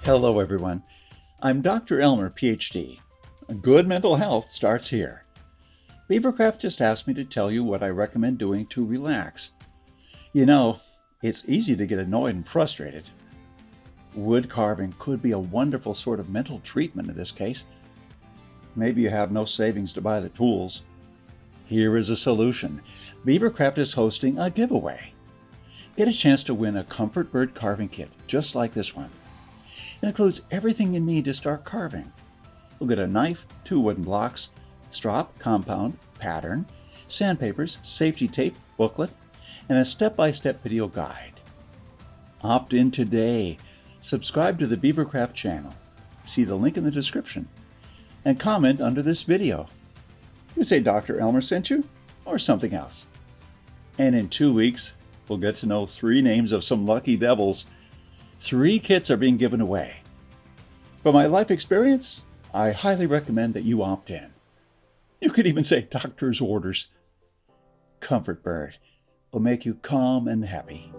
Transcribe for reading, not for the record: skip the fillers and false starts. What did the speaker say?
Hello, everyone. I'm Dr. Elmer, PhD. Good mental health starts here. BeaverCraft just asked me to tell you what I recommend doing to relax. You know, it's easy to get annoyed and frustrated. Wood carving could be a wonderful sort of mental treatment in this case. Maybe you have no savings to buy the tools. Here is a solution. BeaverCraft is hosting a giveaway. Get a chance to win a comfort bird carving kit, just like this one. It includes everything you need to start carving. You'll get a knife, 2 wooden blocks, strop, compound, pattern, sandpapers, safety tape, booklet, and a step-by-step video guide. Opt in today. Subscribe to the BeaverCraft channel. See the link in the description. And comment under this video. You say Dr. Elmer sent you, or something else. And in 2 weeks, we'll get to know 3 names of some lucky devils. 3 kits are being given away. From my life experience, I highly recommend that you opt in. You could even say doctor's orders. Comfort Bird will make you calm and happy.